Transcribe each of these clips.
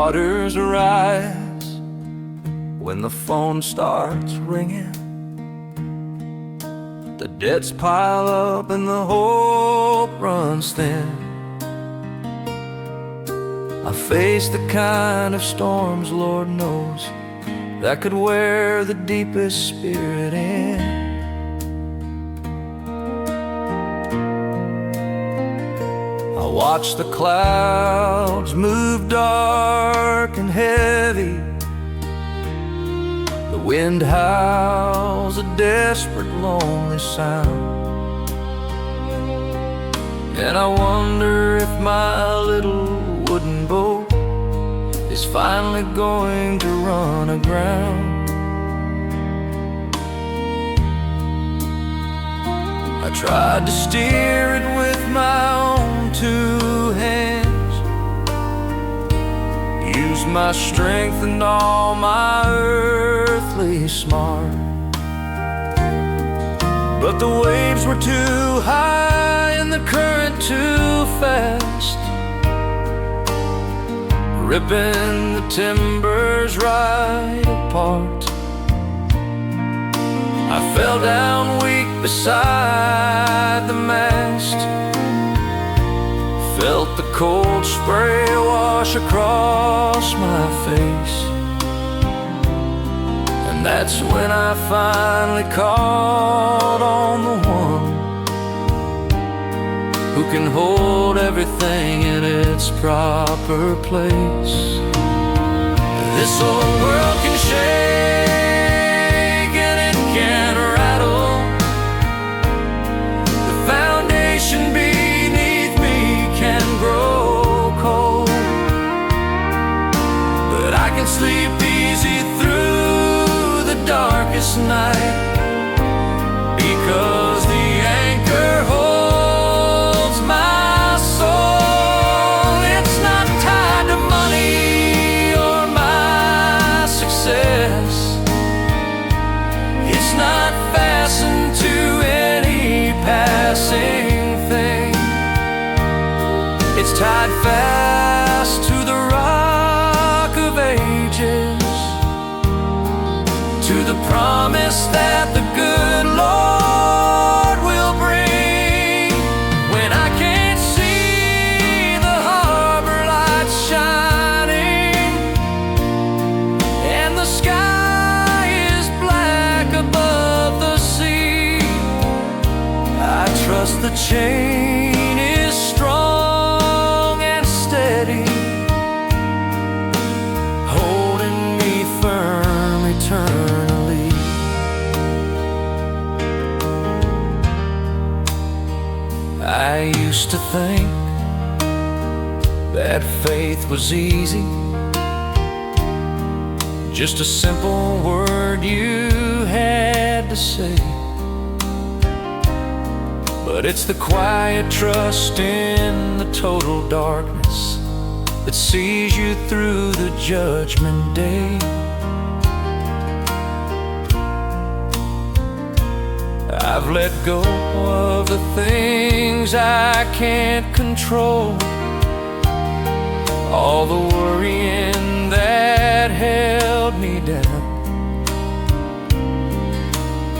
waters rise, when the phone starts ringing, the debts pile up and the hope runs thin. I face the kind of storms, Lord knows, that could wear the deepest spirit in. I watch the clouds move dark and heavy. The wind howls a desperate, lonely sound, and I wonder if my little wooden boat is finally going to run aground. I tried to steer it with my own two hands, used my strength and all my earthly smart, but the waves were too high and the current too fast, ripping the timbers right apart. I fell down weak beside the mast, felt the cold spray wash across my face, and that's when I finally called on the one who can hold everything in its proper place. This old world can shake and it can rattle, the foundation beneath me can grow cold, but I can sleep easy through the darkest night, because the anchor holds my soul. It's not tied to money or my success, it's not fastened to any passing thing, it's tied fast to the rock of ages, to the promise that the good Lord will bring. When I can't see the harbor lights shining and the sky is black above the sea, I trust the chain is strong and steady, holding me firm eternally. I used to think that faith was easy, just a simple word you had to say, but it's the quiet trust in the total darkness that sees you through the judgment day. I've let go of the things I can't control, all the worrying that held me down.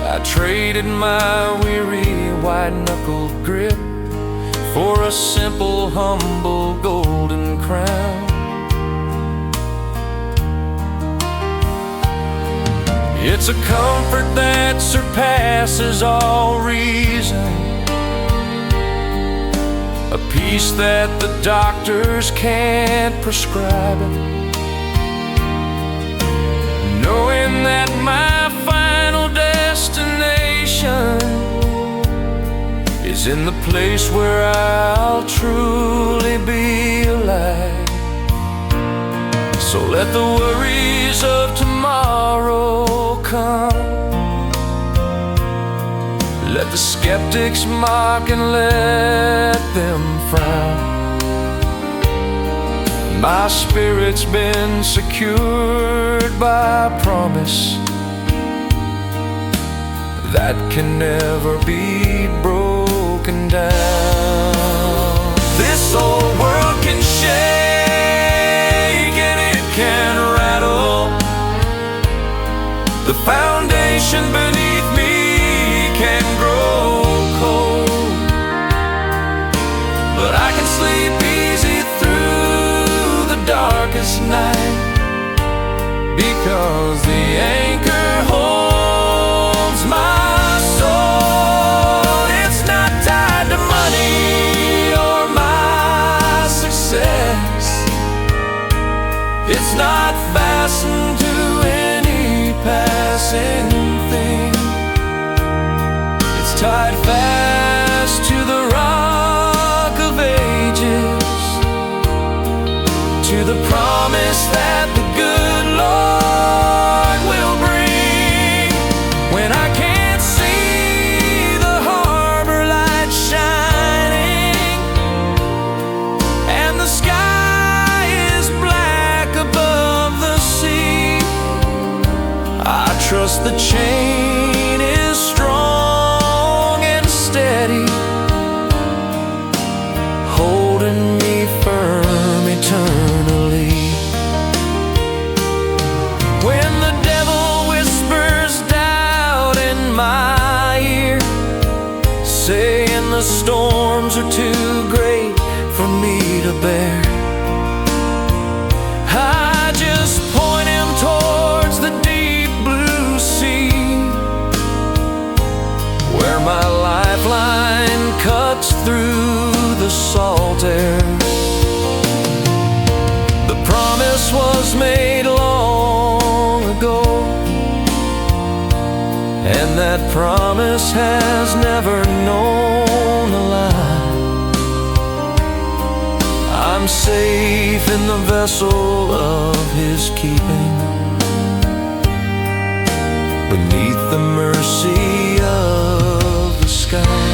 I traded my weary white-knuckled grip for a simple, humble golden crown. It's a comfort that surpasses all reason, a peace that the doctors can't prescribe it, knowing that my final destination is in the place where I'll truly be alive. So let the worries of tomorrow come, let the skeptics mock and let them frown. My spirit's been secured by a promise that can never be broken down. This old world can shake and it sleep easy through the darkest night, because the anchor holds my soul. It's not tied to money or my success. It's not fastened to any passing thing. It's tied fast to the rock of ages, to the promise that the good Lord will bring. When I can't see the harbor light shining, and the sky is black above the sea, I trust the chain is strong and steady, holding me firm eternally. When the devil whispers doubt in my ear, saying the storms are too great for me to bear, I just point him towards the deep blue sea, where my lifeline cuts through the salt air. The promise was made long ago, and that promise has never known a lie. I'm safe in the vessel of His keeping, beneath the mercy of the sky.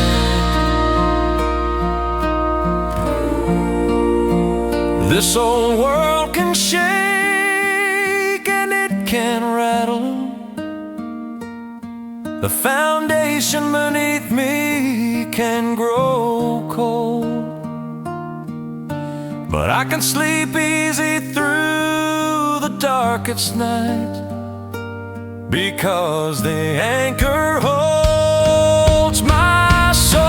This old world can shake and it can rattle, the foundation beneath me can grow cold, but I can sleep easy through the darkest night, because the anchor holds my soul.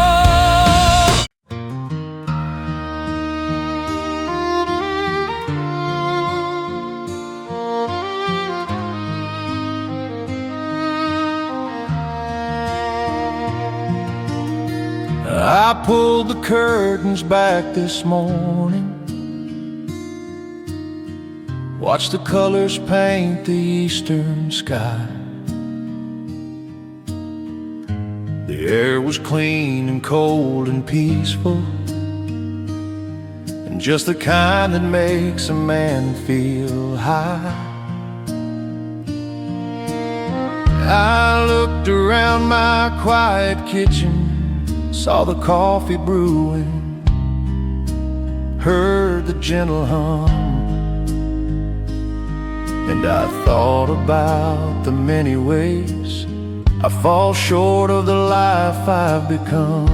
I pulled the curtains back this morning, watched the colors paint the eastern sky. The air was clean and cold and peaceful, and just the kind that makes a man feel high. I looked around my quiet kitchen, saw the coffee brewing, heard the gentle hum, and I thought about the many ways I fall short of the life I've become.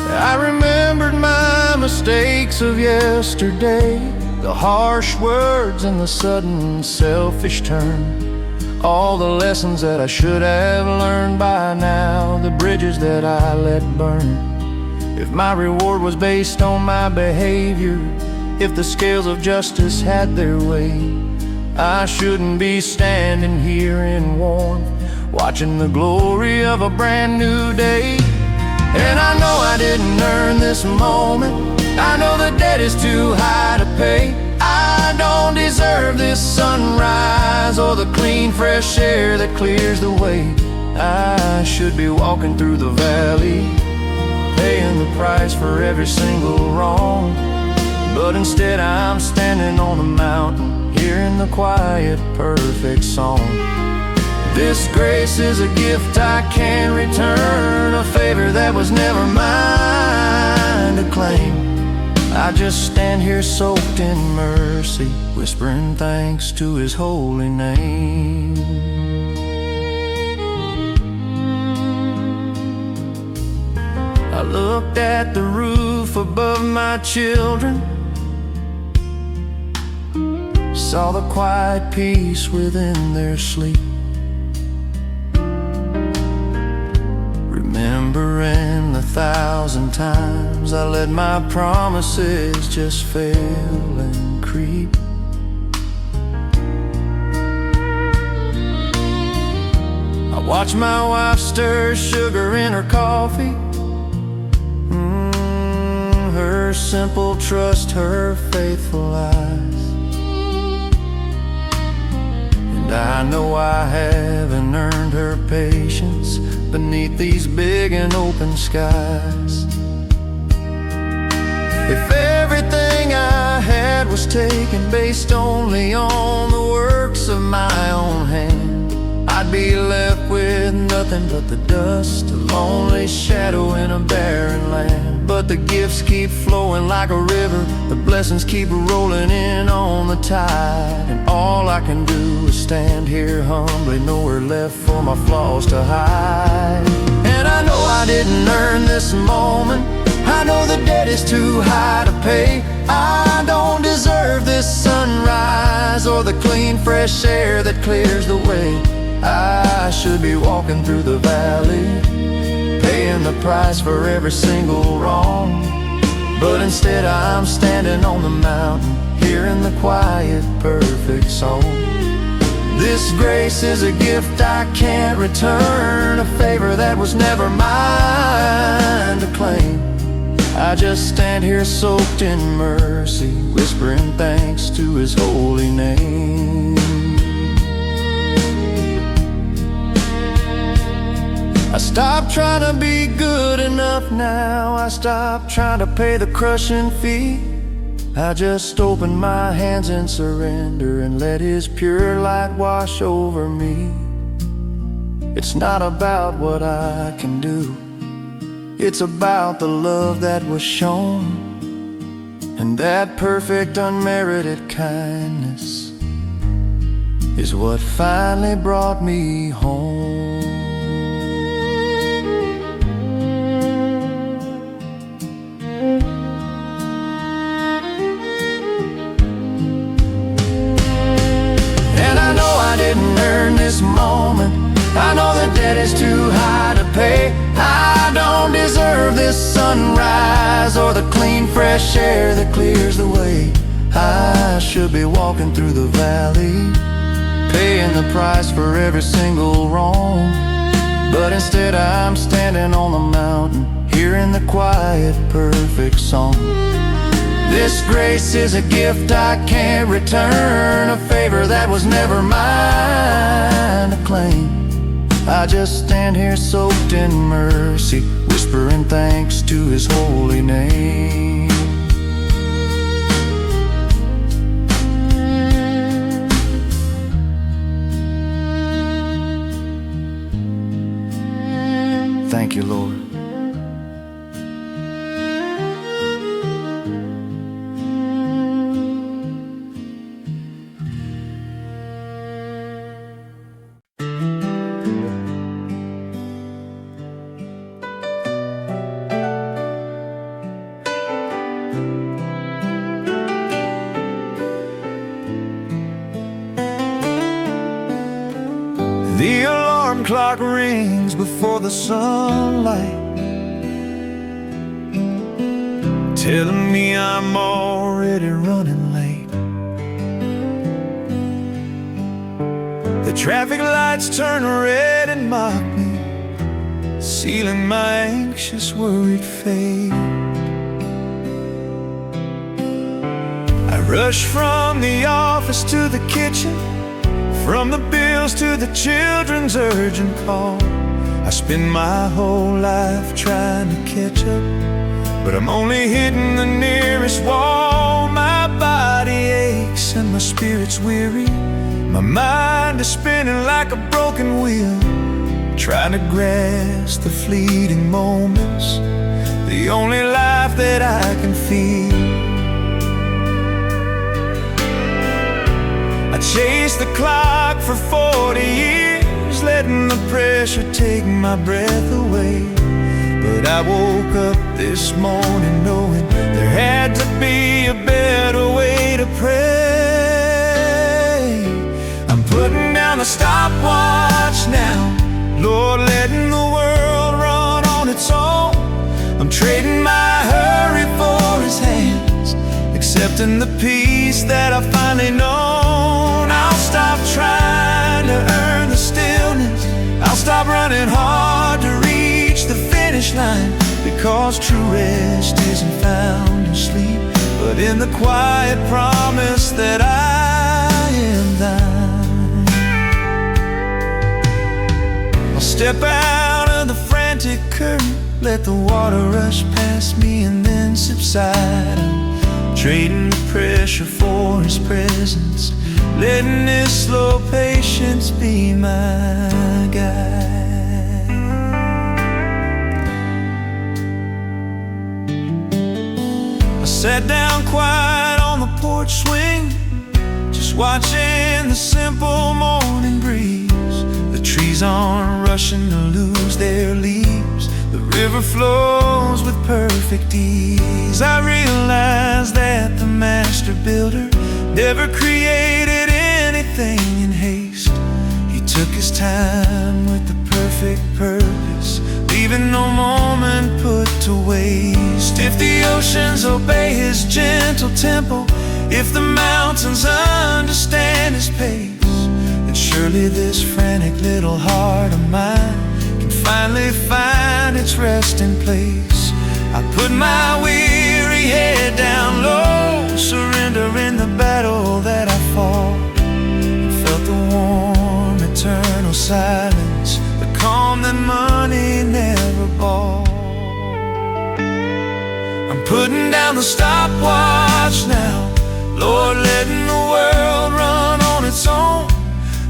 I remembered my mistakes of yesterday, the harsh words and the sudden selfish turn, all the lessons that I should have learned by now, the bridges that I let burn. If my reward was based on my behavior, if the scales of justice had their way, I shouldn't be standing here in warmth, watching the glory of a brand new day. And I know I didn't earn this moment, I know the debt is too high to pay. I don't deserve this sunrise or the clean fresh air that clears the way. I should be walking through the valley, paying the price for every single wrong, but instead I'm standing on a mountain, hearing the quiet, perfect song. This grace is a gift I can't return, a favor that was never mine to claim. I just stand here soaked in mercy, whispering thanks to His holy name. I looked at the roof above my children, saw the quiet peace within their sleep, remembering the 1,000 1,000 times I let my promises just fail and creep. I watch my wife stir sugar in her coffee, her simple trust, her faithful eyes. And I know I haven't earned her patience beneath these big and open skies. If everything I had was taken based only on the works of my own hand, I'd be left with nothing but the dust, a lonely shadow in a barren land. But the gifts keep flowing like a river, the blessings keep rolling in on the tide. And all I can do is stand here humbly, nowhere left for my flaws to hide. And I know I didn't earn this moment, I know the debt is too high to pay. I don't deserve this sunrise or the clean fresh air that clears the way. I should be walking through the valley, paying the price for every single wrong. But instead I'm standing on the mountain, hearing the quiet, perfect song. This grace is a gift I can't return, a favor that was never mine to claim. I just stand here soaked in mercy, whispering thanks to His holy name. I stopped trying to be good enough now, I stopped trying to pay the crushing fee. I just opened my hands in surrender and let His pure light wash over me. It's not about what I can do, it's about the love that was shown. And that perfect unmerited kindness is what finally brought me home. Didn't earn this moment, I know the debt is too high to pay. I don't deserve this sunrise or the clean fresh air that clears the way. I should be walking through the valley, paying the price for every single wrong. But instead I'm standing on the mountain, hearing the quiet, perfect song. This grace is a gift I can't return, a favor that was never mine to claim. I just stand here soaked in mercy, whispering thanks to His holy name. Thank you, Lord. The alarm clock rings before the sunlight, telling me I'm already running late. The traffic lights turn red and mock me, sealing my anxious, worried fate. I rush from the office to the kitchen, from the bills to the children's urgent call. I spend my whole life trying to catch up, but I'm only hitting the nearest wall. My body aches and my spirit's weary, my mind is spinning like a broken wheel, trying to grasp the fleeting moments, the only life that I can feel. I chased the clock for 40 years, letting the pressure take my breath away. But I woke up this morning knowing there had to be a better way to pray. I'm putting down the stopwatch now, Lord, letting the world run on its own. I'm trading my hurry for his hands, accepting the peace that I finally known. I'll stop trying to earn the stillness, I'll stop running hard to reach the finish line, because true rest isn't found in sleep, but in the quiet promise that I am thine. I'll step out of the frantic current, let the water rush past me and then subside. I'm trading the pressure for his presence, letting his slow patience be my guide. I sat down quiet on the porch swing, just watching the simple morning breeze. The trees aren't rushing to lose their leaves, the river flows with perfect ease. I realize that the master builder never created anything in haste. He took his time with the perfect purpose, leaving no moment put to waste. If the oceans obey his gentle tempo, if the mountains understand his pace, then surely this frantic little heart of mine can finally find its resting place. I put my weary head down low, surrendering the battle that I fought, and felt the warm eternal silence, the calm that money never bought. I'm putting down the stopwatch now, Lord, letting the world run on its own.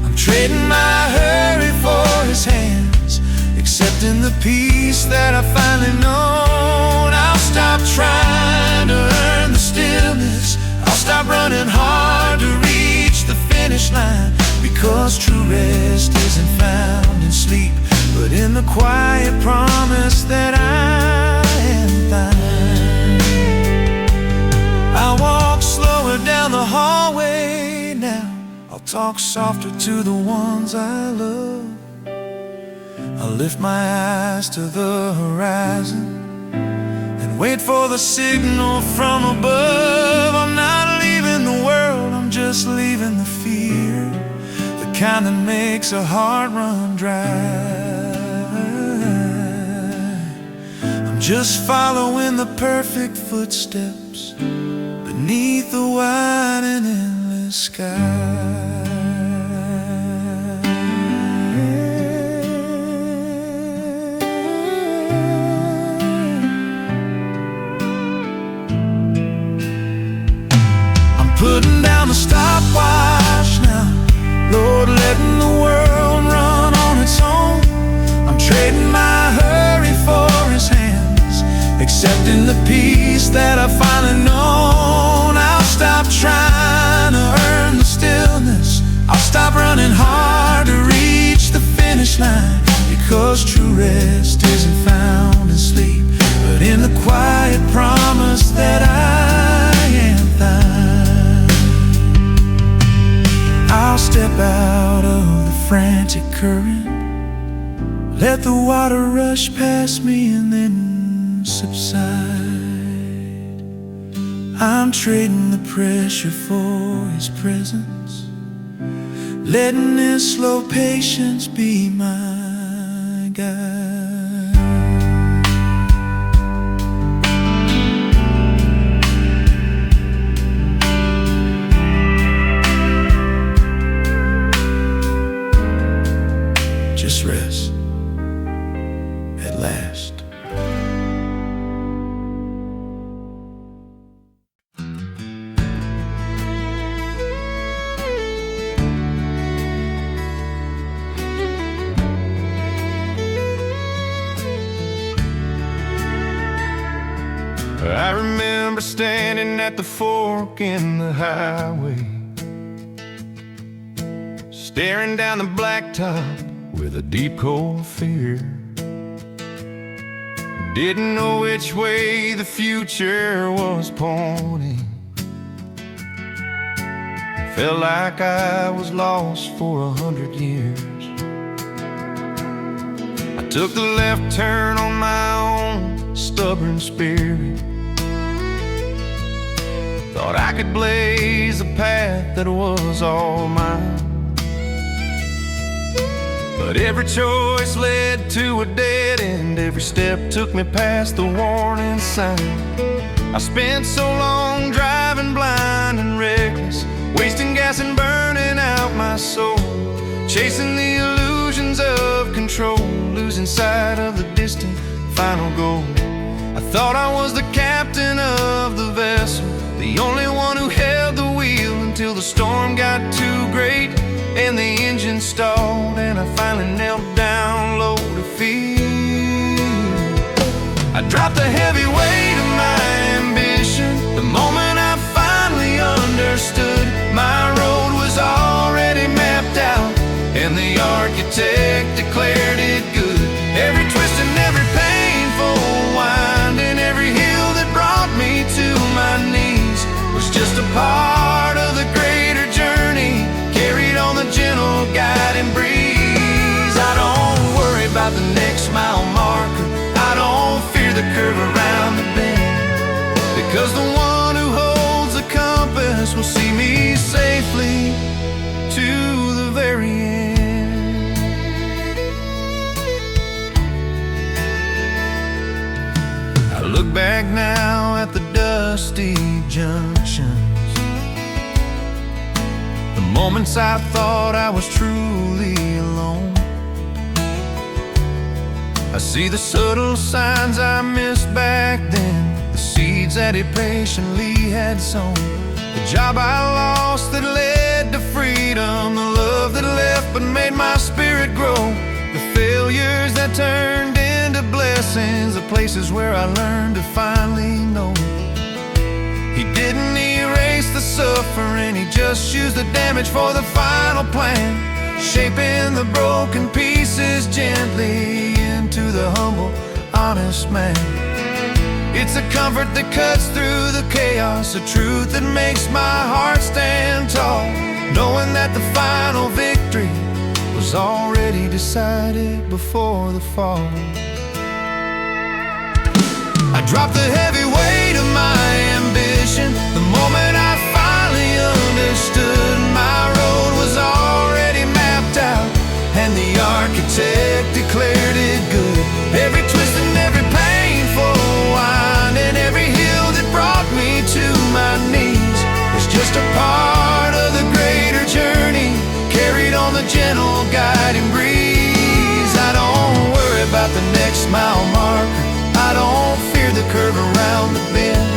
I'm trading my hurry for his hands, accepting the peace that I finally known. I'll stop trying to earn the stillness, I'll stop running hard to reach the finish line, because true rest isn't found in sleep, but in the quiet promise that I am thine. I'll walk slower down the hallway now, I'll talk softer to the ones I love. I'll lift my eyes to the horizon and wait for the signal from above. I'm not leaving the world, I'm just leaving the fear, the kind that makes a heart run dry. I'm just following the perfect footsteps beneath the wide and endless sky. Putting down the stopwatch now, Lord, letting the world run on its own. I'm trading my hurry for his hands, accepting the peace that I finally known. I'll stop trying to earn the stillness, I'll stop running hard to reach the finish line, because true rest isn't found in sleep, but in the quiet promise that I am thine. I'll step out of the frantic current, let the water rush past me and then subside. I'm trading the pressure for his presence, letting his slow patience be my guide. Rest at last. I remember standing at the fork in the highway, staring down the blacktop with a deep cold fear. Didn't know which way the future was pointing. Felt like I was lost for 100 years. I took the left turn on my own, stubborn spirit. Thought I could blaze a path that was all mine, but every choice led to a dead end. Every step took me past the warning sign. I spent so long driving blind and reckless, wasting gas and burning out my soul, chasing the illusions of control, losing sight of the distant final goal. I thought I was the captain of the vessel, the only one who held the wheel, until the storm got too great and the engine stalled, and I finally knelt down low to feel. I dropped the heavy weight of my ambition the moment I finally understood my road was already mapped out, and the architect declared it good. Every twist and every painful wind and every hill that brought me to my knees was just a part of the greater journey, carried on the gentle guiding breeze. I don't worry about the next mile marker, I don't fear the curve around the bend, because the one who holds the compass will see me safely to the very end. I look back now at the dusty junctions, the moments I thought I was truly alone. I see the subtle signs I missed back then, the seeds that he patiently had sown, the job I lost that led to freedom, the love that left but made my spirit grow, the failures that turned into blessings, the places where I learned to finally know. He didn't erase the suffering, he just used the damage for the final plan, shaping the broken pieces gently into the humble, honest man. It's a comfort that cuts through the chaos, a truth that makes my heart stand tall, knowing that the final victory was already decided before the fall. I dropped the heavy weight of my ambition the moment I finally understood my road was already mapped out, and the architect declared it good. Every twist and every painful wind and every hill that brought me to my knees was just a part of the greater journey, carried on the gentle guiding breeze. I don't worry about the next mile marker, I don't fear the curve around the bend,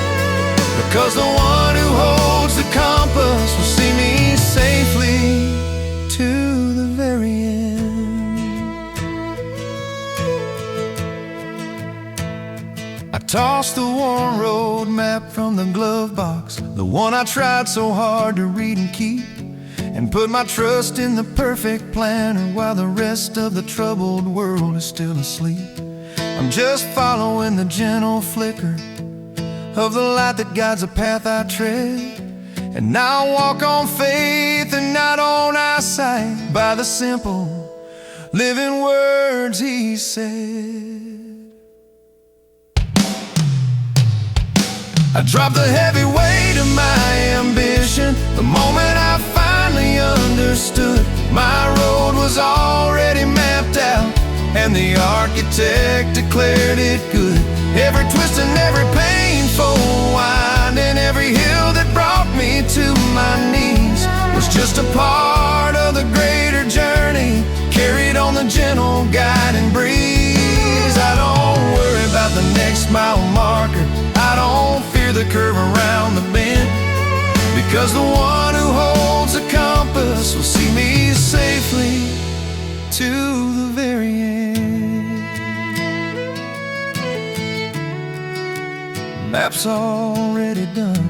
because the one who holds the compass will see me safely to the very end. I tossed the worn road map from the glove box, the one I tried so hard to read and keep, and put my trust in the perfect planner while the rest of the troubled world is still asleep. I'm just following the gentle flicker of the light that guides the path I tread, and now I walk on faith and not on eyesight, by the simple living words he said. I dropped the heavy weight of my ambition the moment I finally understood my road was already mapped out, and the architect declared it good. Every twist and every painful wind and every hill that brought me to my knees was just a part of the greater journey, carried on the gentle guiding breeze. I don't worry about the next mile marker, I don't fear the curve around the bend, because the one who holds the compass will see me safely to the very end. Map's already done.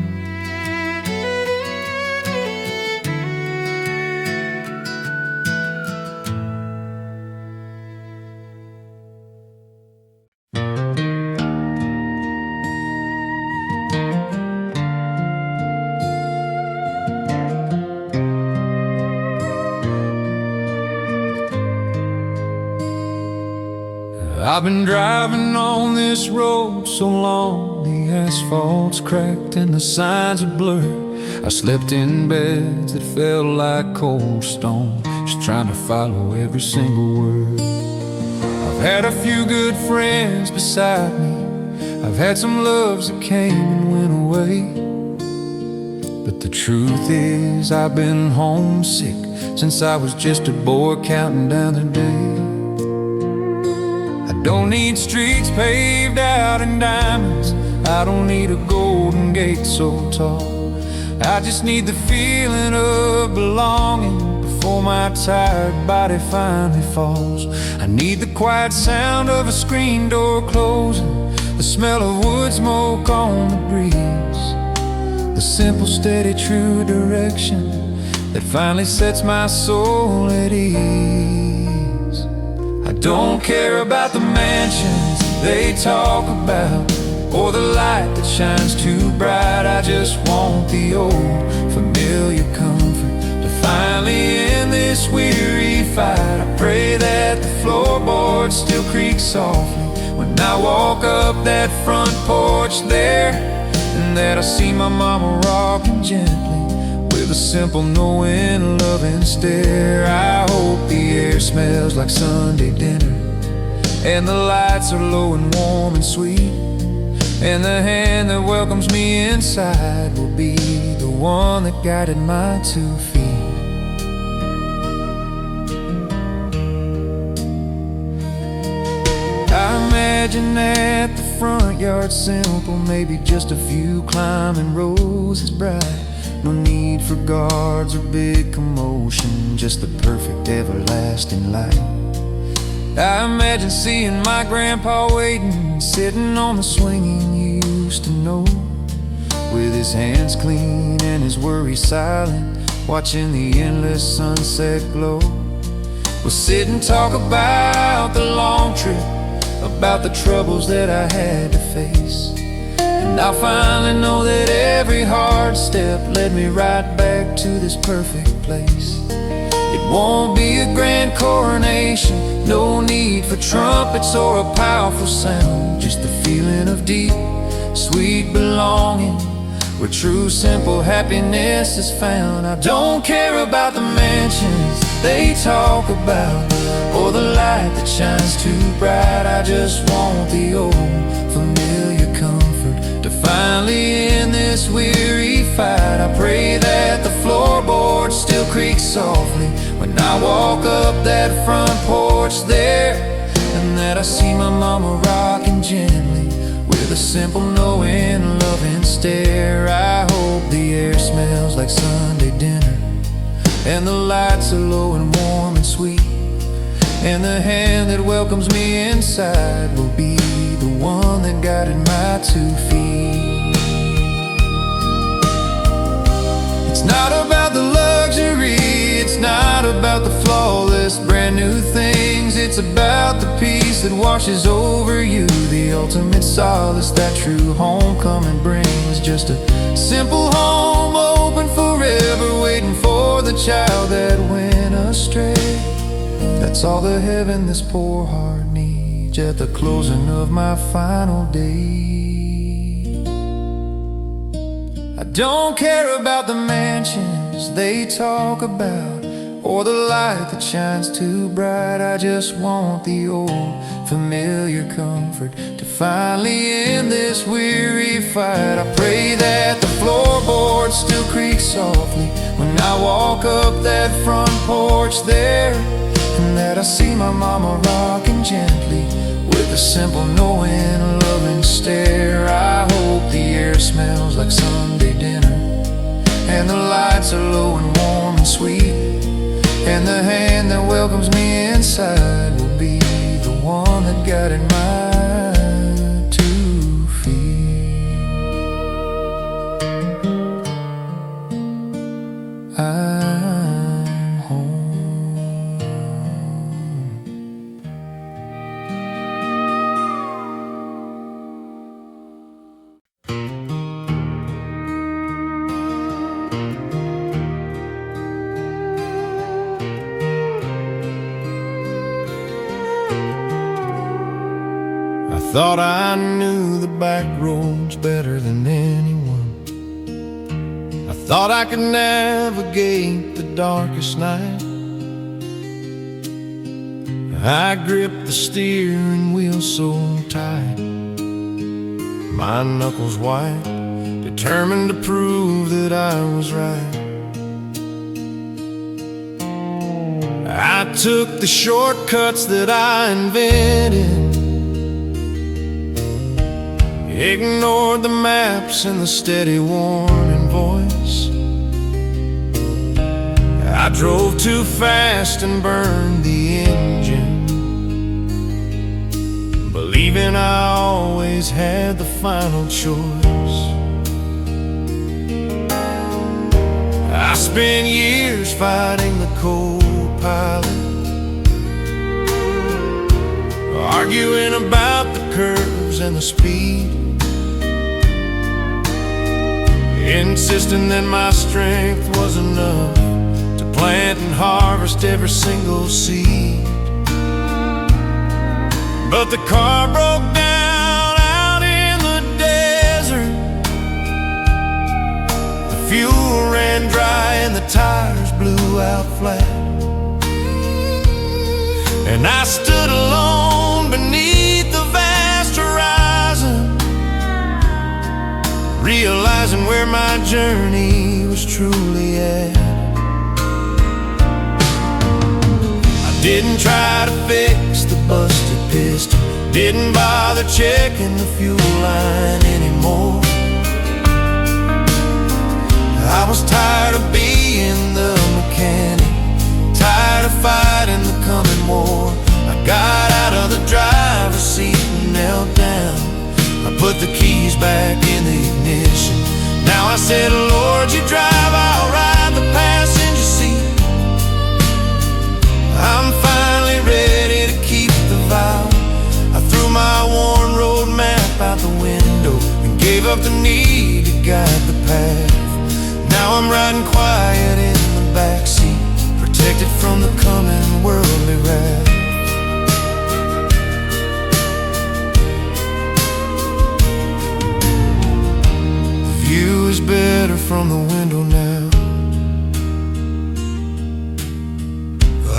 I've been driving on this road so long, the asphalt's cracked and the signs are blurred. I slept in beds that felt like cold stone, just trying to follow every single word. I've had a few good friends beside me, I've had some loves that came and went away, but the truth is I've been homesick since I was just a boy counting down the days. I don't need streets paved out in diamonds, I don't need a golden gate so tall. I just need the feeling of belonging before my tired body finally falls. I need the quiet sound of a screen door closing, the smell of wood smoke on the breeze, the simple, steady, true direction that finally sets my soul at ease. I don't care about the mansions they talk about, or the light that shines too bright. I just want the old familiar comfort to finally end this weary fight. I pray that the floorboards still creak softly when I walk up that front porch there, and that I see my mama rocking gently with a simple knowing, loving stare. I hope the air smells like Sunday dinner, and the lights are low and warm and sweet, and the hand that welcomes me inside will be the one that guided my 2 feet. I imagine that the front yard's simple, maybe just a few climbing roses bright. No need for guards or big commotion, just the perfect everlasting light. I imagine seeing my grandpa waiting, sitting on the swinging you used to know, with his hands clean and his worries silent, watching the endless sunset glow. We'll sit and talk about the long trip, about the troubles that I had to face, and I'll finally know that every hard step led me right back to this perfect place. It won't be a grand coronation, no need for trumpets or a powerful sound, just the feeling of deep, sweet belonging, where true simple happiness is found. I don't care about the mansions they talk about, or the light that shines too bright. I just want the old familiar comfort to finally end this weary fight. I pray that the floorboards still creak softly when I walk up that front porch there, and that I see my mama rocking gently with a simple knowing, loving stare. I hope the air smells like Sunday dinner, and the lights are low and warm and sweet, and the hand that welcomes me inside will be the one that guided my 2 feet. It's not about the luxury, it's not about the flawless brand new things, it's about the peace that washes over you, the ultimate solace that true homecoming brings. Just a simple home open forever, waiting for the child that went astray. That's all the heaven this poor heart needs at the closing of my final day. I don't care about the mansions they talk about, or the light that shines too bright. I just want the old familiar comfort to finally end this weary fight. I pray that the floorboards still creak softly when I walk up that front porch there, and that I see my mama rocking gently with a simple knowing, loving stare. I hope the air smells like Sunday dinner, and the lights are low and warm and sweet, and the hand that welcomes me inside will be the one that guided my 2 feet. I'm home. Thought I knew the back roads better than anyone. I thought I could navigate the darkest night. I gripped the steering wheel so tight, my knuckles white, determined to prove that I was right. I took the shortcuts that I invented, ignored the maps and the steady warning voice. I drove too fast and burned the engine, believing I always had the final choice. I spent years fighting the co-pilot, arguing about the curves and the speed, insisting that my strength was enough to plant and harvest every single seed. But the car broke down out in the desert. The fuel ran dry and the tires blew out flat. And I stood alone beneath the vast horizon, realizing where my journey was truly at. I didn't try to fix the busted piston, didn't bother checking the fuel line anymore. I was tired of being the mechanic, tired of fighting the coming war. I got out of the driver's seat and knelt down. I put the keys back in the ignition. Now I said, Lord, you drive, I'll ride the passenger seat. I'm finally ready to keep the vow. I threw my worn road map out the window and gave up the need to guide the path. Now I'm riding quiet in the backseat, protected from the coming worldly wrath. The view is better from the window now.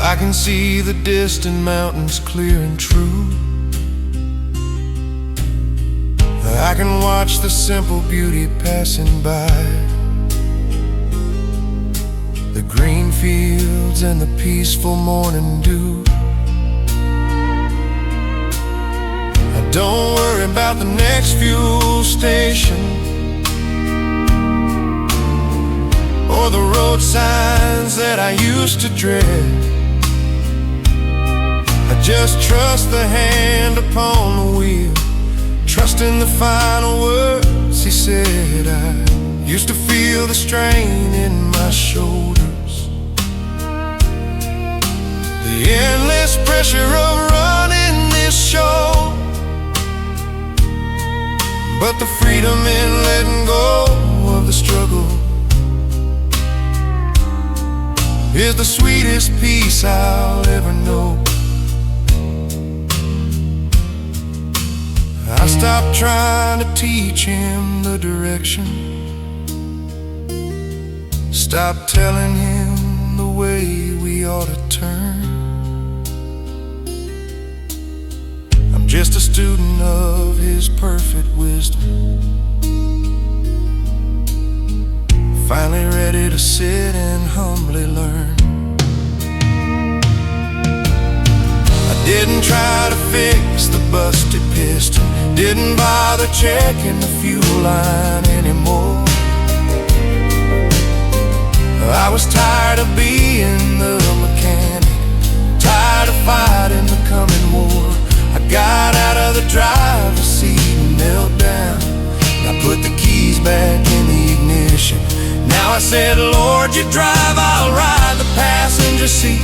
I can see the distant mountains clear and true. I can watch the simple beauty passing by, the green fields and the peaceful morning dew. I don't worry about the next fuel station or the road signs that I used to dread. I just trust the hand upon the wheel, trusting the final words he said. I used to feel the strain in my shoulders, the endless pressure of running this show. But the freedom in letting go of the struggle is the sweetest peace I'll ever know. I stopped trying to teach him the direction, stopped telling him the way we ought to turn. I'm just a student of his perfect wisdom, finally ready to sit and humbly learn. I didn't try to fix the busted piston, didn't bother checking the fuel line anymore. I was tired of being the mechanic, tired of fighting the coming war. I got out of the driver's seat and knelt down. I put the keys back in the ignition. Now I said, Lord, you drive, I'll ride the passenger seat.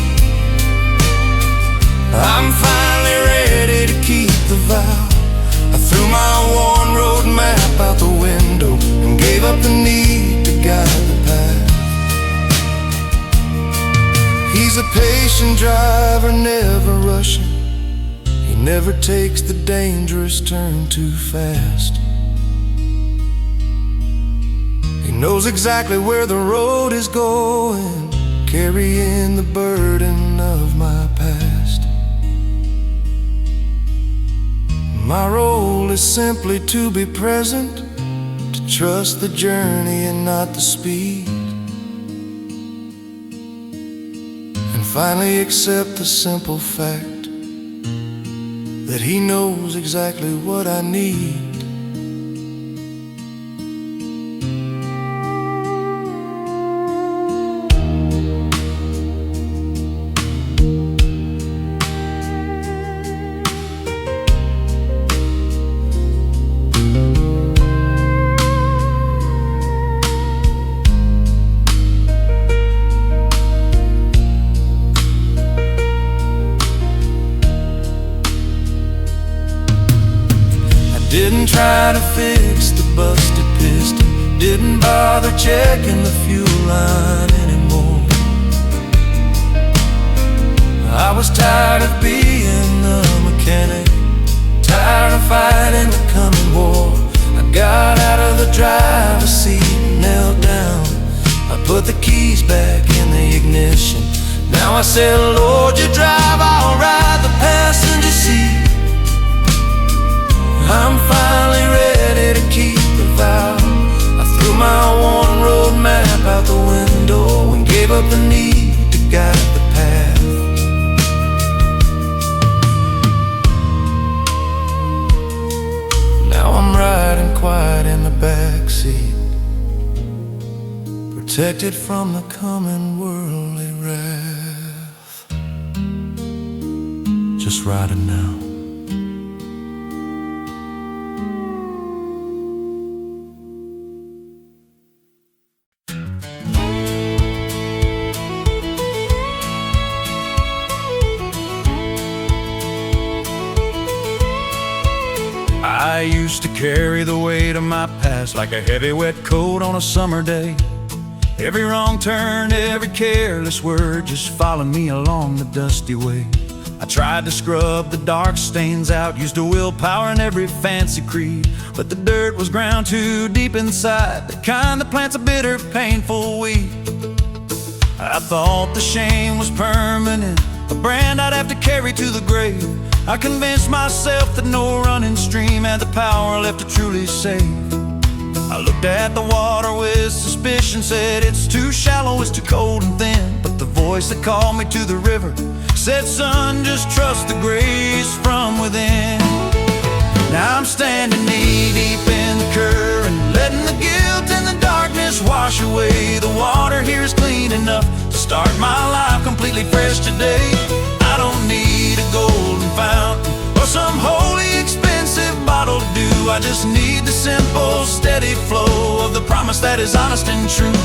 I'm finally ready to keep the vow. I threw my worn road map out the window and gave up the need to guide the path. He's a patient driver, never rushing. He never takes the dangerous turn too fast. He knows exactly where the road is going, carrying the burden of my past. My role is simply to be present, to trust the journey and not the speed, and finally accept the simple fact that he knows exactly what I need. Didn't try to fix the busted piston, didn't bother checking the fuel line anymore. I was tired of being the mechanic, tired of fighting the coming war. I got out of the driver's seat and knelt down. I put the keys back in the ignition. Now I said, Lord, you drive, I'll ride the passenger seat. I'm finally ready to keep the vow. I threw my worn road map out the window and gave up the need to guide the path. Now I'm riding quiet in the backseat, protected from the coming worldly wrath. Just riding now. I used to carry the weight of my past like a heavy wet coat on a summer day. Every wrong turn, every careless word just followed me along the dusty way. I tried to scrub the dark stains out, used a willpower in every fancy creed, but the dirt was ground too deep inside, the kind that plants a bitter, painful weed. I thought the shame was permanent, a brand I'd have to carry to the grave. I convinced myself that no running stream had the power left to truly save. I looked at the water with suspicion, said it's too shallow, it's too cold and thin. But the voice that called me to the river said, son, just trust the grace from within. Now I'm standing knee deep in the current, letting the guilt and the darkness wash away. The water here is clean enough to start my life completely fresh today. I don't need a golden fountain or some holy expensive bottle of dew. I just need the simple, steady flow of the promise that is honest and true.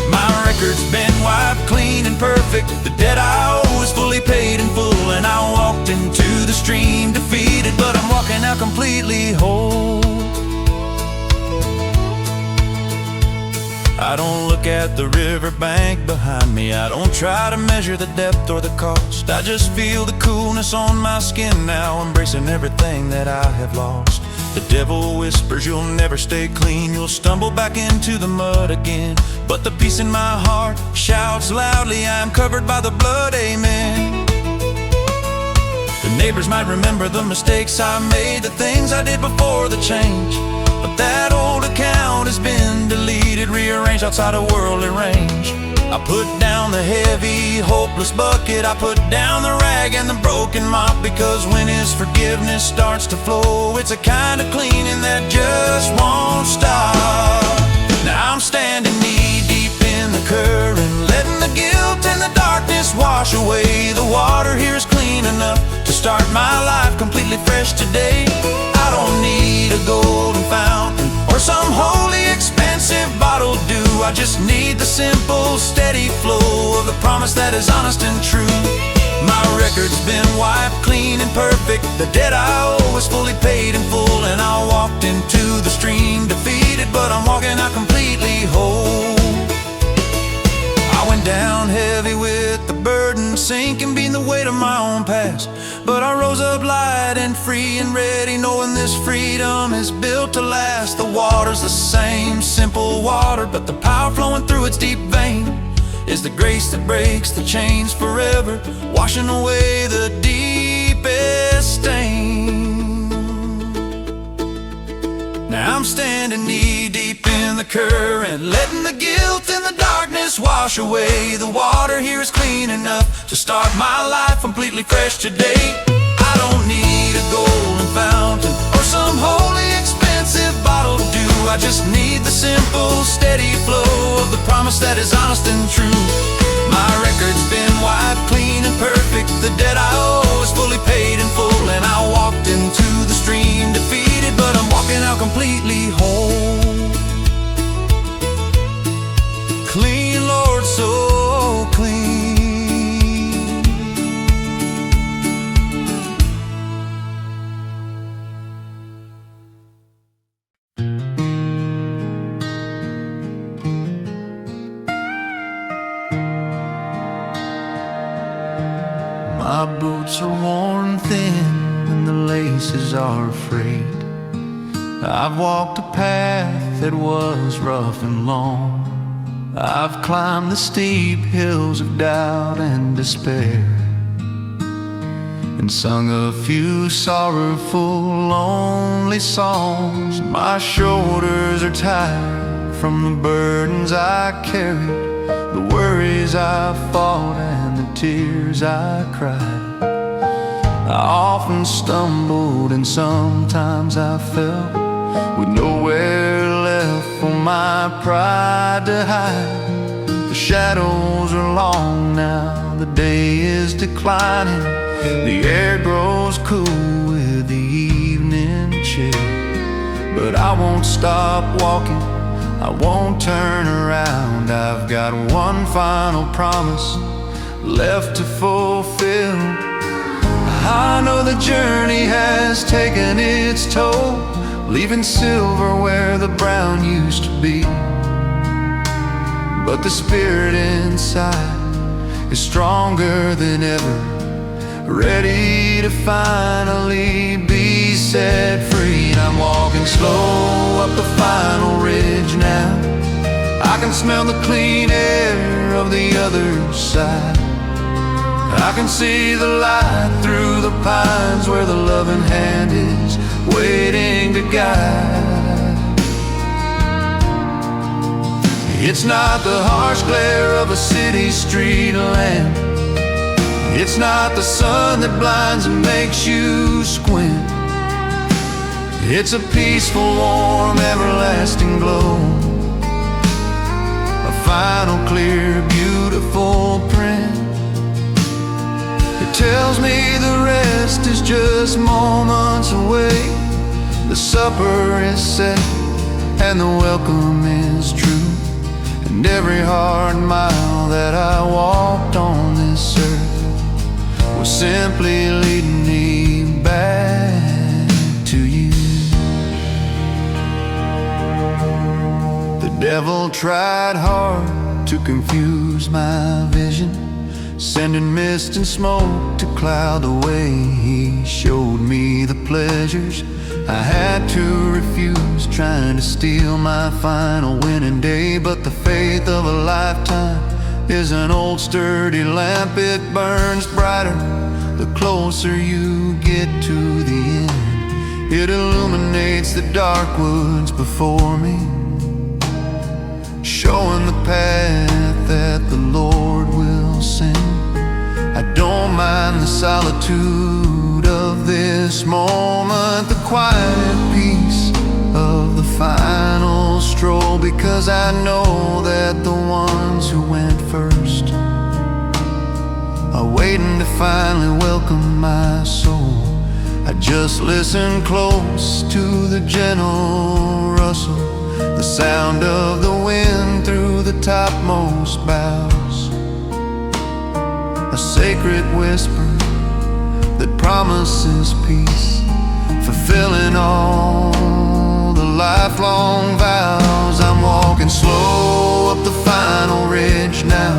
My record's been wiped clean and perfect, the debt I owe is fully paid in full. And I walked into the stream defeated, but I'm walking out completely whole. I don't look at the riverbank behind me, I don't try to measure the depth or the cost. I just feel the coolness on my skin now, embracing everything that I have lost. The devil whispers you'll never stay clean, you'll stumble back into the mud again. But the peace in my heart shouts loudly, I'm covered by the blood, amen. The neighbors might remember the mistakes I made, the things I did before the change, but that old account has been deleted, rearranged outside of worldly range. I put down the heavy, hopeless bucket, I put down the rag and the broken mop, because when His forgiveness starts to flow, it's a kind of cleaning that just won't stop. Now I'm standing knee deep in the current, letting the guilt and the darkness wash away. The water here is clean enough to start my life completely fresh today. I don't need a golden fountain or some holy expensive bottle of dew. I just need the simple, steady flow of the promise that is honest and true. My record's been wiped clean and perfect, the debt I owe is fully paid in full. And I walked into the stream defeated, but I'm walking out completely whole. I went down heavy with the burden sinking, being the weight of my own past, but I rose up light and free and ready, knowing this freedom is built to last. The water's the same, simple water, but the power flowing through its deep vein is the grace that breaks the chains forever, washing away the deepest stain. Now I'm standing knee-deep in the current, letting the guilt and the darkness wash away. The water here is clean enough to start my life completely fresh today. I don't need a golden fountain or some holy expensive bottle to do. I just need the simple, steady flow of the promise that is honest and true. My record's been wiped clean and perfect. The debt I owe is fully paid in full, and I walked into the stream defeated, but I'm walking out completely whole. Clean, Lord, so clean. My boots are worn thin and the laces are frayed. I've walked a path that was rough and long. I've climbed the steep hills of doubt and despair, and sung a few sorrowful, lonely songs. My shoulders are tired from the burdens I carried, the worries I fought and the tears I cried. I often stumbled and sometimes I fell, with nowhere left for my pride to hide. The shadows are long now, the day is declining, the air grows cool with the evening chill. But I won't stop walking, I won't turn around. I've got one final promise left to fulfill. I know the journey has taken its toll, leaving silver where the brown used to be. But the spirit inside is stronger than ever, ready to finally be set free. And I'm walking slow up the final ridge now. I can smell the clean air of the other side. I can see the light through the pines where the loving hand is waiting to guide. It's not the harsh glare of a city street lamp, it's not the sun that blinds and makes you squint. It's a peaceful, warm, everlasting glow, a final, clear, beautiful print. It tells me the rest is just moments away. The supper is set and the welcome is true, and every hard mile that I walked on this earth was simply leading me back to you. The devil tried hard to confuse my vision, sending mist and smoke to cloud the way. He showed me the pleasures I had to refuse, trying to steal my final winning day. But the faith of a lifetime is an old sturdy lamp. It burns brighter the closer you get to the end. It illuminates the dark woods before me, showing the path that the Lord will send. I don't mind the solitude of this moment, the quiet peace of the final stroll, because I know that the ones who went first are waiting to finally welcome my soul. I just listen close to the gentle rustle, the sound of the wind through the topmost boughs, a sacred whisper that promises peace, fulfilling all the lifelong vows. I'm walking slow up the final ridge now.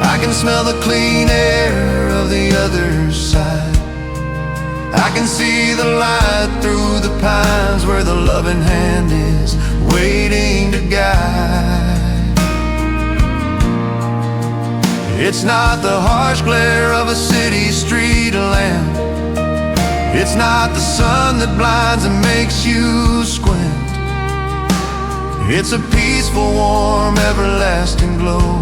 I can smell the clean air of the other side. I can see the light through the pines where the loving hand is waiting to guide. It's not the harsh glare of a city street lamp. It's not the sun that blinds and makes you squint. It's a peaceful, warm, everlasting glow,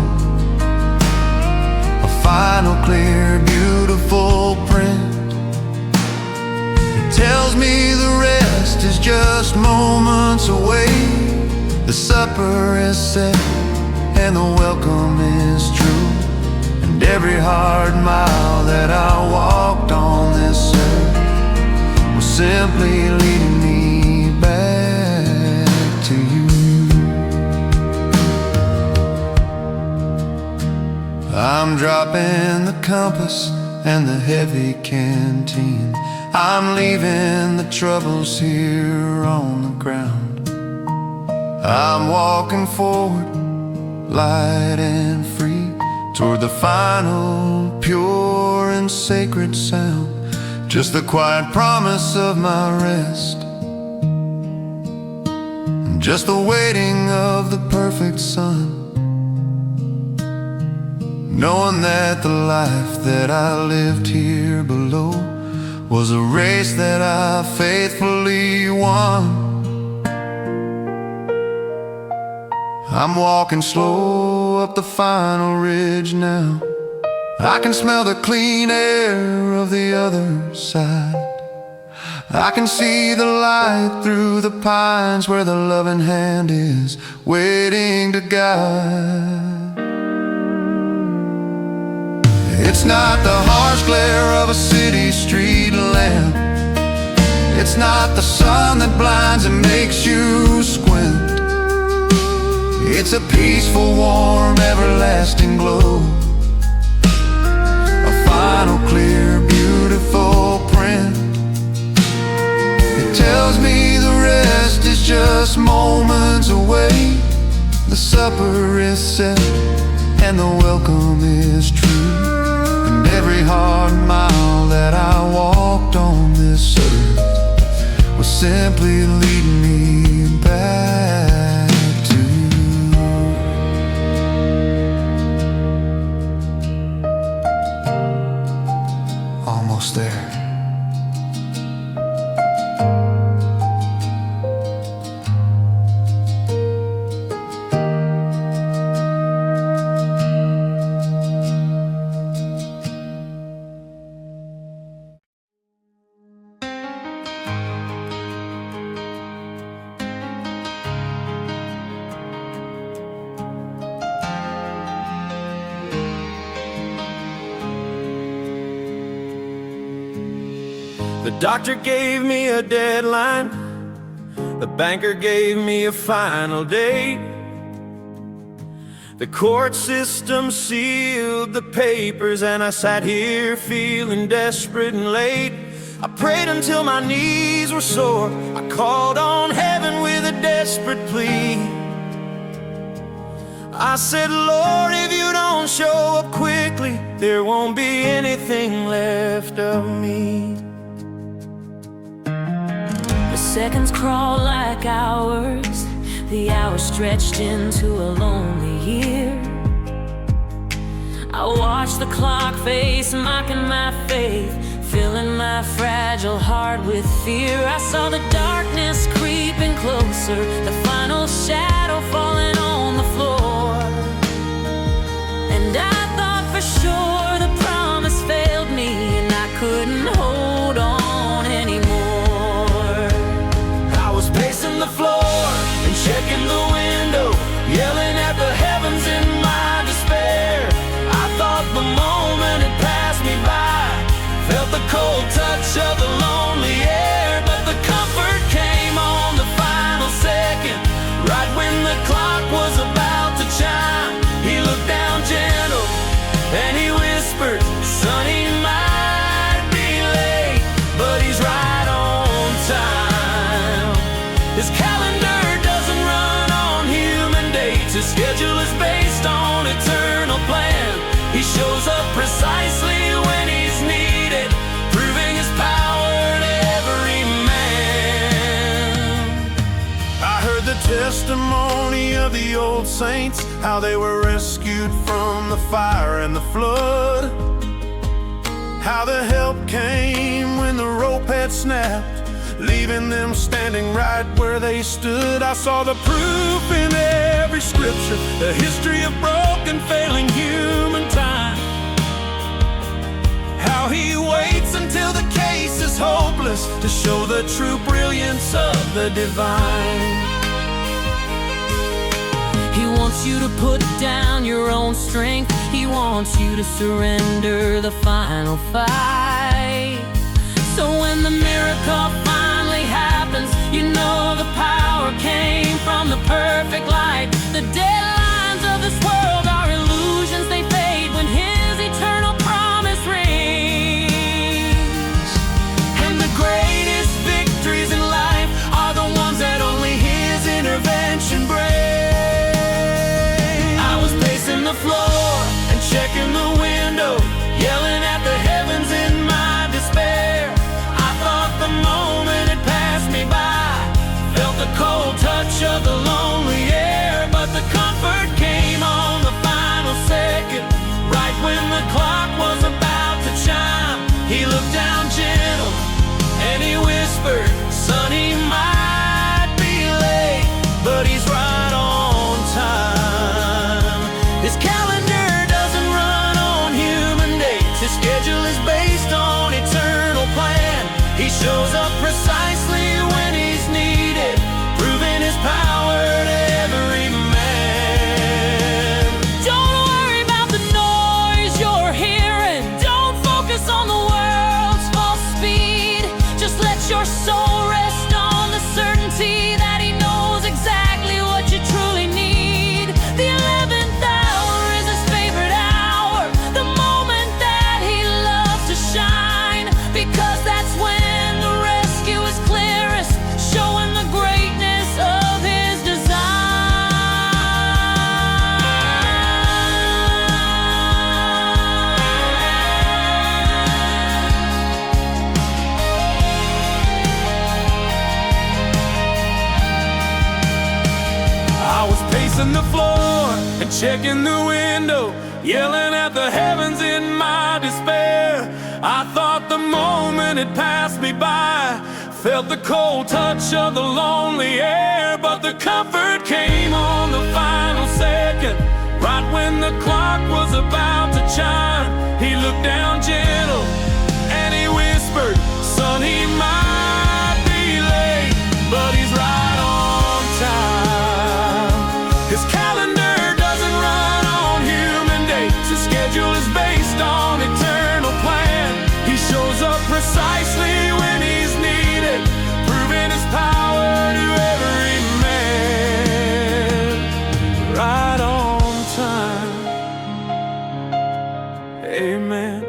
a final, clear, beautiful print. It tells me the rest is just moments away. The supper is set and the welcome is true, and every hard mile that I walked on this earth was simply leading me back to you. I'm dropping the compass and the heavy canteen. I'm leaving the troubles here on the ground. I'm walking forward, light and free, toward the final, pure and sacred sound. Just the quiet promise of my rest, and just the waiting of the perfect sun, knowing that the life that I lived here below was a race that I faithfully won. I'm walking slow up the final ridge now. I can smell the clean air of the other side. I can see the light through the pines where the loving hand is waiting to guide. It's not the harsh glare of a city street lamp. It's not the sun that blinds and makes you squint. It's a peaceful, warm, everlasting glow, a final, clear, beautiful print. It tells me the rest is just moments away. The supper is set and the welcome is true, and every hard mile that I walked on this earth was simply leading me back to you. Almost there. The doctor gave me a deadline. The banker gave me a final date. The court system sealed the papers, and I sat here feeling desperate and late. I prayed until my knees were sore. I called on heaven with a desperate plea. I said, Lord, if you don't show up quickly, there won't be anything left of me. The seconds crawl like hours, the hours stretched into a lonely year. I watch the clock face, mocking my faith, filling my fragile heart with fear. I saw the darkness creeping closer, the final shadow falling on the floor. And I thought for sure the promise failed me, and I couldn't hold on anymore. I was pacing the floor and checking the window, yelling at the heavens in my despair. I thought the moment had passed me by, felt the cold touch of the lonely air. But the comfort came on the final second, right when the clock was about to chime. He looked down gentle and he whispered, son, he might be late, but he's right on time. His calendar doesn't run on the testimony of the old saints, how they were rescued from the fire and the flood, how the help came when the rope had snapped, leaving them standing right where they stood. I saw the proof in every scripture, the history of broken, failing humankind, how he waits until the case is hopeless to show the true brilliance of the divine. He wants you to put down your own strength. He wants you to surrender the final fight. So when the miracle finally happens, you know the power came from the perfect light. The deadlines of this world are illusions, they fade when his eternal promise rings. And the greatest victories in life are the ones that only his intervention brings. I was pacing the floor and checking the window, yelling at the heavens in my despair. I thought the moment had passed me by, felt the cold touch of the lonely air, but the comfort came on the final second, right when the clock was about to chime. He looked down gentle and he whispered, "Son, he might be late, but he's right on time." His calendar doesn't run on human dates, his schedule is based on eternal plan. He shows up precisely when he's needed, proving his power to every man. Don't worry about the noise you're hearing, don't focus on the world's false speed. Just let your soul rest on the certainty that he knows exactly what you truly need. The 11th hour is his favorite hour, the moment that he loves to shine, because that's when the rescue is clearest, showing the greatness of his I was pacing the floor and checking the window, yelling at the heavens in my despair. I thought the moment had passed me by, felt the cold touch of the lonely air, but the comfort came on the final second, right when the clock was about to chime. He looked down gentle and he whispered, "Son, he might be late, but he's right on time." His calendar doesn't run on human dates, his schedule is based on eternal plan. He shows up precisely when he's needed, proving his power to every man. Right on time. Amen.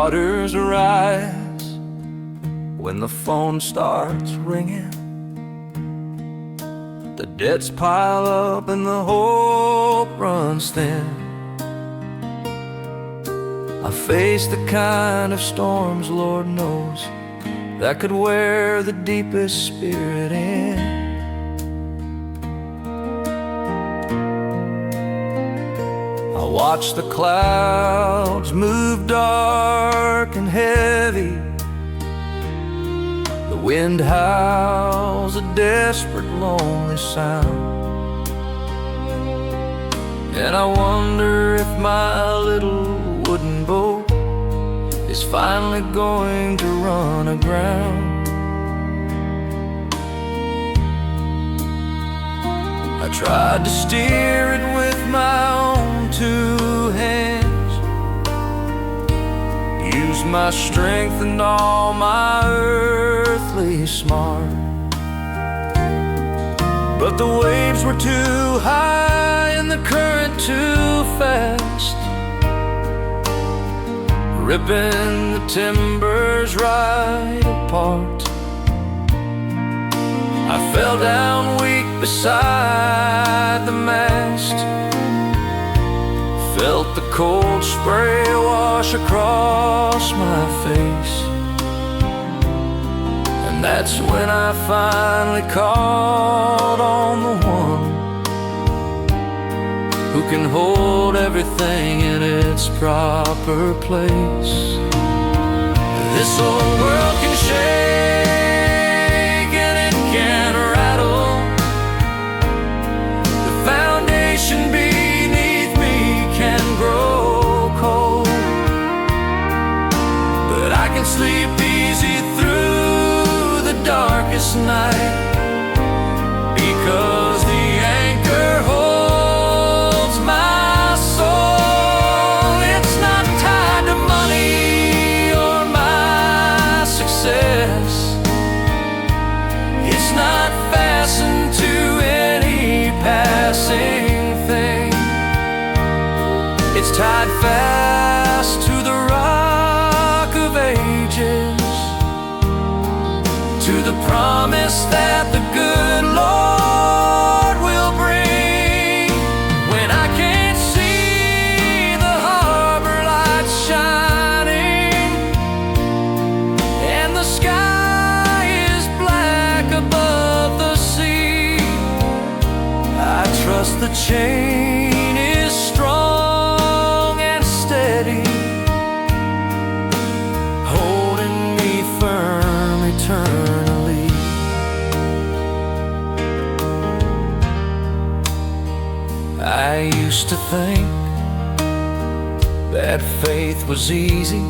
Waters rise when the phone starts ringing. The debts pile up and the hope runs thin. I face the kind of storms, Lord knows, that could wear the deepest spirit in. I watch the clouds move dark and heavy. The wind howls a desperate, lonely sound. And I wonder if my little wooden boat is finally going to run aground. I tried to steer it with my own two hands, used my strength and all my earthly smart, but the waves were too high and the current too fast, ripping the timbers right apart. I fell down weak beside the mast, felt the cold spray wash across my face, and that's when I finally called on the one who can hold everything in its proper place. This old world can shake and it can rattle, the foundation beneath me can grow cold, but I can sleep easy through the darkest night, because the anchor holds my soul. It's not tied to money or my success, it's not fastened to any passing thing, it's tied fast to the rock of ages, to the promise that the good Lord will bring. When I can't see the harbor lights shining and the sky is black above the sea, I trust the chain is strong and steady, holding me firm eternally. I used to think that faith was easy,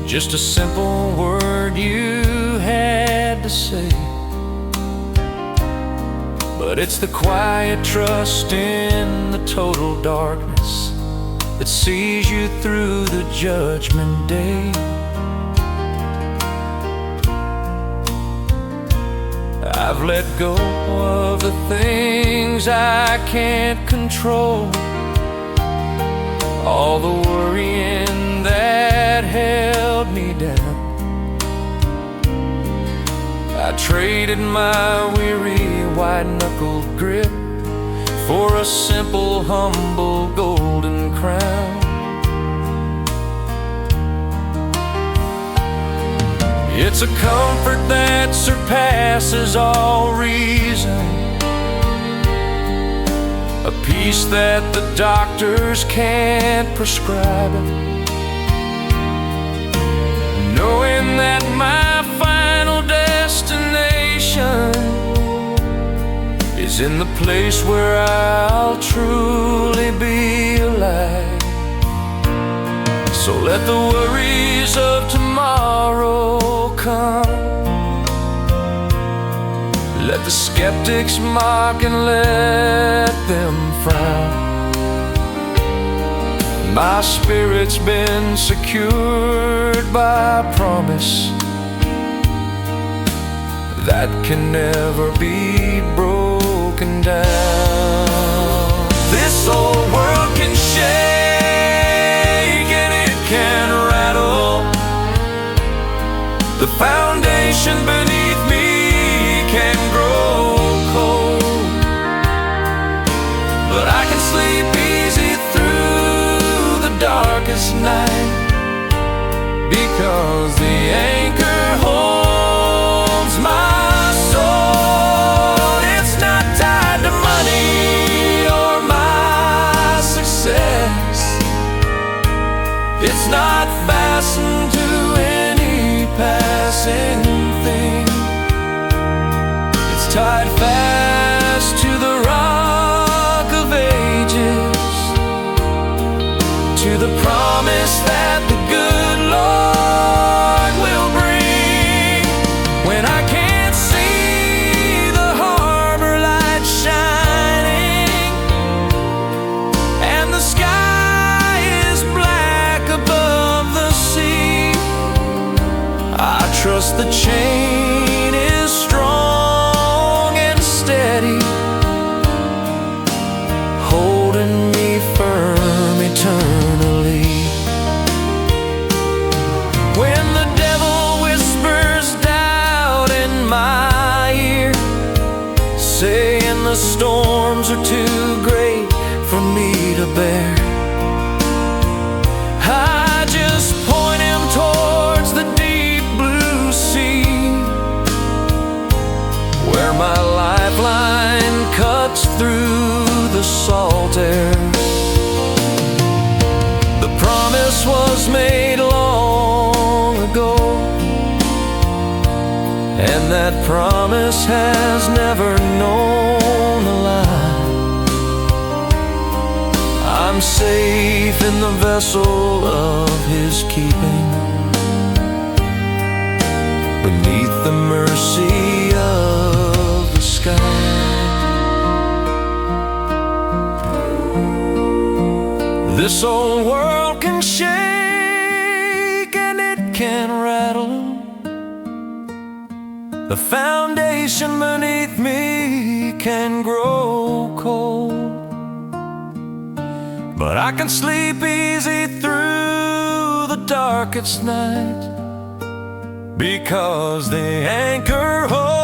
just a simple word you had to say, but it's the quiet trust in the total darkness that sees you through the judgment day. I've let go of the things I can't control, all the worrying that held me down. I traded my weary white-knuckled grip for a simple, humble golden crown. It's a comfort that surpasses all reason, a peace that the doctors can't prescribe, knowing that my final destination is in the place where I'll truly be alive. So let the worries of tomorrow come, let the skeptics mock and let them frown. My spirit's been secured by a promise that can never be broken down. This old world can shake and it can rattle, the foundation beneath me can grow cold, but I can sleep easy through the darkest night, because the anchor holds my soul. It's not tied to money or my success, it's not fastened to any passing thing, it's tied fast to the rock of ages, to the promise that the good Lord will bring. When I can't see the harbor light shining and the sky is black above the chain is strong and steady, holding me firm eternally. When the devil whispers doubt in my ear, saying the storms are too great for me to bear, I just point him towards the deep blue sea, where my lifeline cuts through the salt air. The promise was made long ago, and that promise has never known a lie. I'm safe in the vessel of his keeping, beneath the mercy of the sky. This old world can shake and it can rattle, the foundation beneath me can grow cold, but I can sleep easy through the darkest night, because the anchor holds